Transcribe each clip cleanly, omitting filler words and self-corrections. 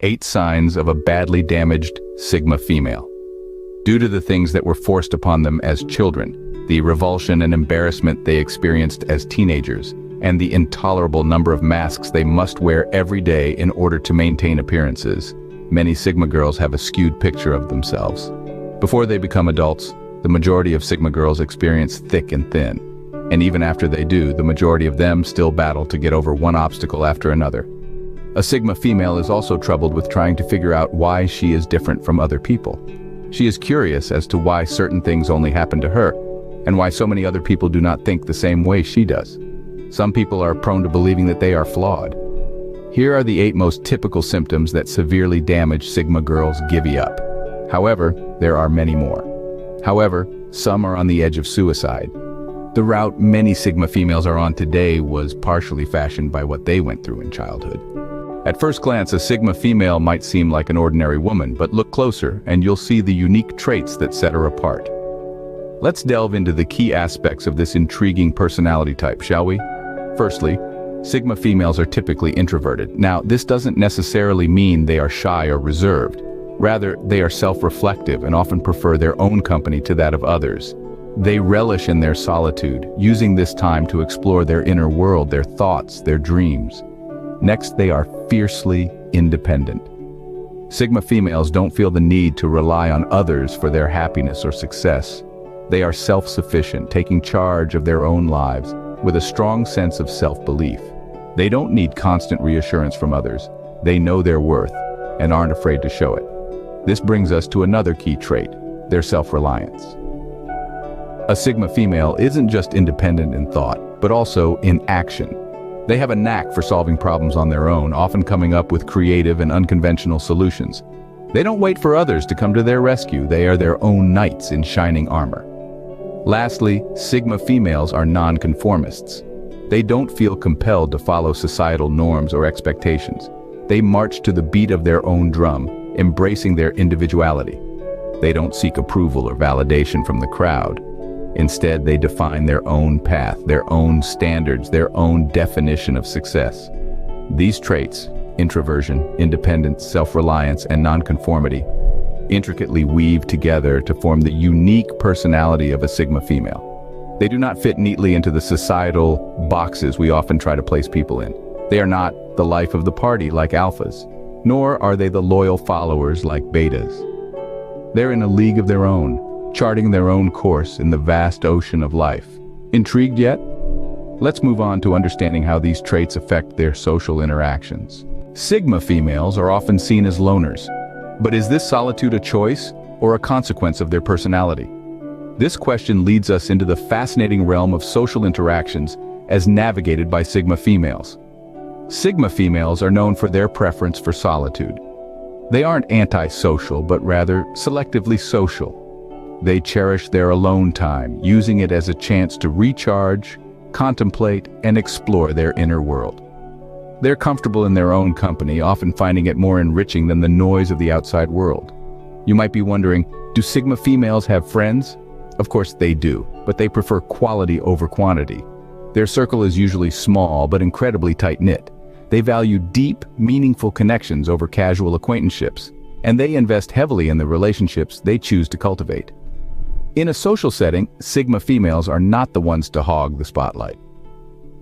8 signs of a badly damaged Sigma female. Due to the things that were forced upon them as children, the revulsion and embarrassment they experienced as teenagers, and the intolerable number of masks they must wear every day in order to maintain appearances, many Sigma girls have a skewed picture of themselves. Before they become adults, the majority of Sigma girls experience thick and thin. And even after they do, the majority of them still battle to get over one obstacle after another. A Sigma female is also troubled with trying to figure out why she is different from other people. She is curious as to why certain things only happen to her, and why so many other people do not think the same way she does. Some people are prone to believing that they are flawed. Here are the 8 most typical symptoms that severely damage Sigma girls' givey up. However, there are many more. However, some are on the edge of suicide. The route many Sigma females are on today was partially fashioned by what they went through in childhood. At first glance, a Sigma female might seem like an ordinary woman, but look closer and you'll see the unique traits that set her apart. Let's delve into the key aspects of this intriguing personality type, shall we? Firstly, Sigma females are typically introverted. Now, this doesn't necessarily mean they are shy or reserved. Rather, they are self-reflective and often prefer their own company to that of others. They relish in their solitude, using this time to explore their inner world, their thoughts, their dreams. Next, they are fiercely independent. Sigma females don't feel the need to rely on others for their happiness or success. They are self-sufficient, taking charge of their own lives, with a strong sense of self-belief. They don't need constant reassurance from others. They know their worth and aren't afraid to show it. This brings us to another key trait, their self-reliance. A Sigma female isn't just independent in thought, but also in action. They have a knack for solving problems on their own, often coming up with creative and unconventional solutions. They don't wait for others to come to their rescue. They are their own knights in shining armor. Lastly, Sigma females are nonconformists. They don't feel compelled to follow societal norms or expectations. They march to the beat of their own drum, embracing their individuality. They don't seek approval or validation from the crowd. Instead, they define their own path, their own standards, their own definition of success. These traits, introversion, independence, self-reliance, and nonconformity, intricately weave together to form the unique personality of a Sigma female. They do not fit neatly into the societal boxes we often try to place people in. They are not the life of the party like alphas, nor are they the loyal followers like betas. They're in a league of their own, charting their own course in the vast ocean of life. Intrigued yet? Let's move on to understanding how these traits affect their social interactions. Sigma females are often seen as loners. But is this solitude a choice or a consequence of their personality? This question leads us into the fascinating realm of social interactions as navigated by Sigma females. Sigma females are known for their preference for solitude. They aren't antisocial, but rather selectively social. They cherish their alone time, using it as a chance to recharge, contemplate, and explore their inner world. They're comfortable in their own company, often finding it more enriching than the noise of the outside world. You might be wondering, do Sigma females have friends? Of course they do, but they prefer quality over quantity. Their circle is usually small, but incredibly tight-knit. They value deep, meaningful connections over casual acquaintanceships, and they invest heavily in the relationships they choose to cultivate. In a social setting, Sigma females are not the ones to hog the spotlight.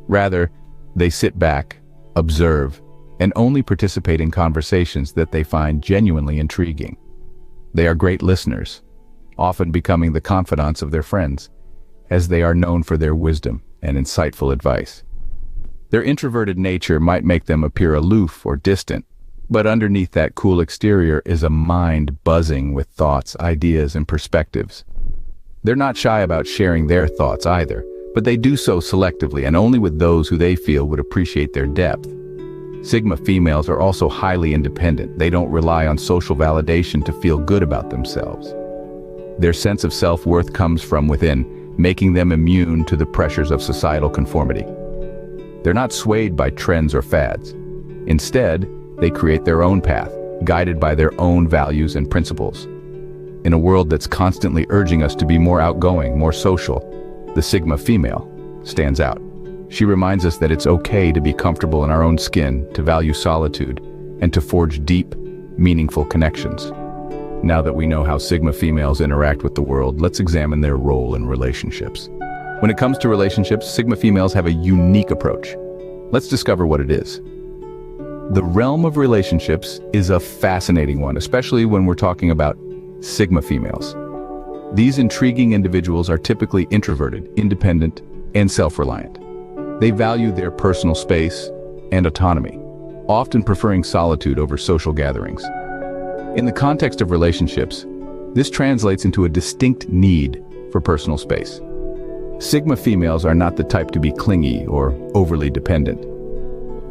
Rather, they sit back, observe, and only participate in conversations that they find genuinely intriguing. They are great listeners, often becoming the confidants of their friends, as they are known for their wisdom and insightful advice. Their introverted nature might make them appear aloof or distant, but underneath that cool exterior is a mind buzzing with thoughts, ideas, and perspectives. They're not shy about sharing their thoughts either, but they do so selectively and only with those who they feel would appreciate their depth. Sigma females are also highly independent. They don't rely on social validation to feel good about themselves. Their sense of self-worth comes from within, making them immune to the pressures of societal conformity. They're not swayed by trends or fads. Instead, they create their own path, guided by their own values and principles. In a world that's constantly urging us to be more outgoing, more social, the Sigma female stands out. She reminds us that it's okay to be comfortable in our own skin, to value solitude, and to forge deep, meaningful connections. Now that we know how Sigma females interact with the world, let's examine their role in relationships. When it comes to relationships, Sigma females have a unique approach. Let's discover what it is. The realm of relationships is a fascinating one, especially when we're talking about Sigma females. These intriguing individuals are typically introverted, independent, and self-reliant. They value their personal space and autonomy, often preferring solitude over social gatherings. In the context of relationships, this translates into a distinct need for personal space. Sigma females are not the type to be clingy or overly dependent.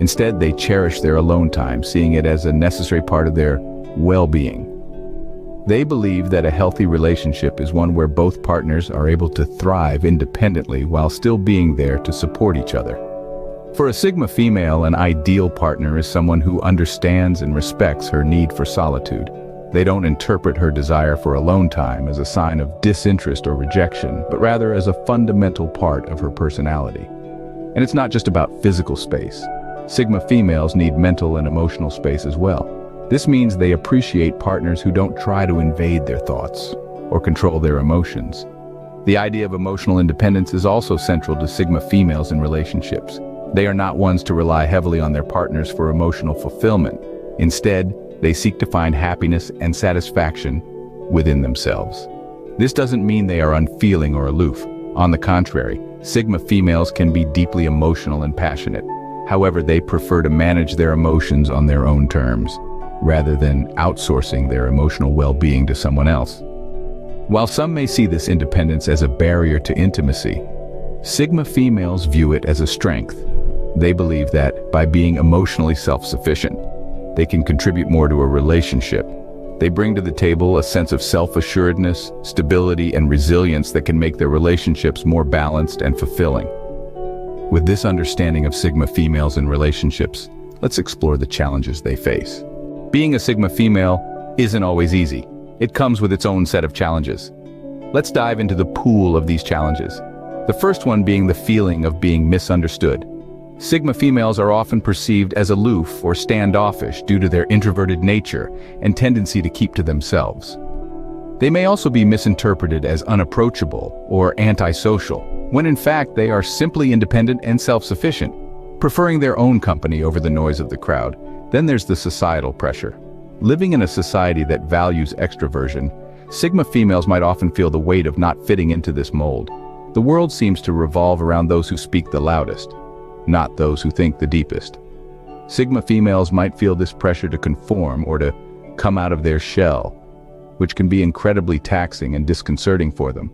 Instead, they cherish their alone time, seeing it as a necessary part of their well-being. They believe that a healthy relationship is one where both partners are able to thrive independently while still being there to support each other. For a Sigma female, an ideal partner is someone who understands and respects her need for solitude. They don't interpret her desire for alone time as a sign of disinterest or rejection, but rather as a fundamental part of her personality. And it's not just about physical space. Sigma females need mental and emotional space as well. This means they appreciate partners who don't try to invade their thoughts or control their emotions. The idea of emotional independence is also central to Sigma females in relationships. They are not ones to rely heavily on their partners for emotional fulfillment. Instead, they seek to find happiness and satisfaction within themselves. This doesn't mean they are unfeeling or aloof. On the contrary, Sigma females can be deeply emotional and passionate. However, they prefer to manage their emotions on their own terms, rather than outsourcing their emotional well-being to someone else. While some may see this independence as a barrier to intimacy, Sigma females view it as a strength. They believe that by being emotionally self-sufficient, they can contribute more to a relationship. They bring to the table a sense of self-assuredness, stability, and resilience that can make their relationships more balanced and fulfilling. With this understanding of Sigma females in relationships, let's explore the challenges they face. Being a Sigma female isn't always easy. It comes with its own set of challenges. Let's dive into the pool of these challenges. The first one being the feeling of being misunderstood. Sigma females are often perceived as aloof or standoffish due to their introverted nature and tendency to keep to themselves. They may also be misinterpreted as unapproachable or antisocial, when in fact they are simply independent and self-sufficient, preferring their own company over the noise of the crowd. Then there's the societal pressure. Living in a society that values extroversion, Sigma females might often feel the weight of not fitting into this mold. The world seems to revolve around those who speak the loudest, not those who think the deepest. Sigma females might feel this pressure to conform or to come out of their shell, which can be incredibly taxing and disconcerting for them.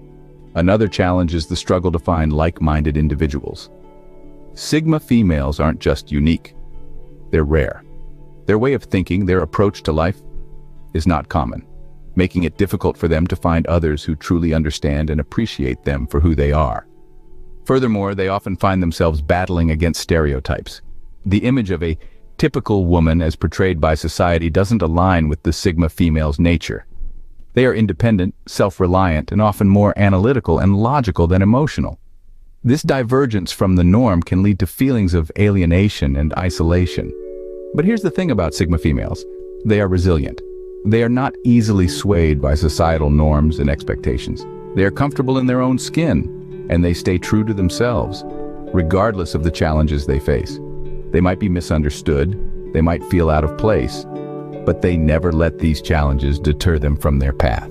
Another challenge is the struggle to find like-minded individuals. Sigma females aren't just unique, they're rare. Their way of thinking, their approach to life, is not common, making it difficult for them to find others who truly understand and appreciate them for who they are. Furthermore, they often find themselves battling against stereotypes. The image of a typical woman as portrayed by society doesn't align with the Sigma female's nature. They are independent, self-reliant, and often more analytical and logical than emotional. This divergence from the norm can lead to feelings of alienation and isolation. But here's the thing about Sigma females. They are resilient. They are not easily swayed by societal norms and expectations. They are comfortable in their own skin, and they stay true to themselves, regardless of the challenges they face. They might be misunderstood, they might feel out of place, but they never let these challenges deter them from their path.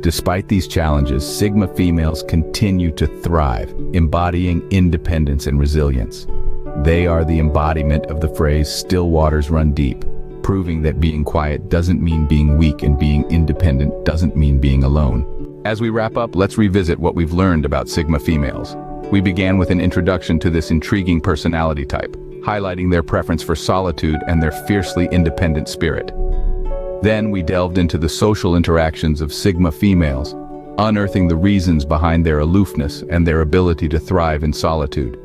Despite these challenges, Sigma females continue to thrive, embodying independence and resilience. They are the embodiment of the phrase, "Still waters run deep," proving that being quiet doesn't mean being weak and being independent doesn't mean being alone. As we wrap up, let's revisit what we've learned about Sigma females. We began with an introduction to this intriguing personality type, highlighting their preference for solitude and their fiercely independent spirit. Then we delved into the social interactions of Sigma females, unearthing the reasons behind their aloofness and their ability to thrive in solitude.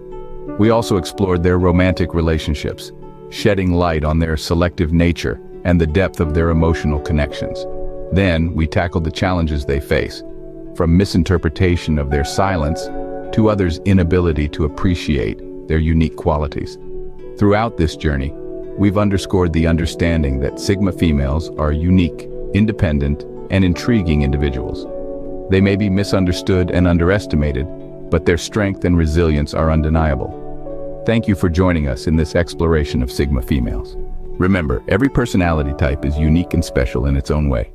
We also explored their romantic relationships, shedding light on their selective nature and the depth of their emotional connections. Then we tackled the challenges they face, from misinterpretation of their silence to others' inability to appreciate their unique qualities. Throughout this journey, we've underscored the understanding that Sigma females are unique, independent, and intriguing individuals. They may be misunderstood and underestimated, but their strength and resilience are undeniable. Thank you for joining us in this exploration of Sigma females. Remember, every personality type is unique and special in its own way.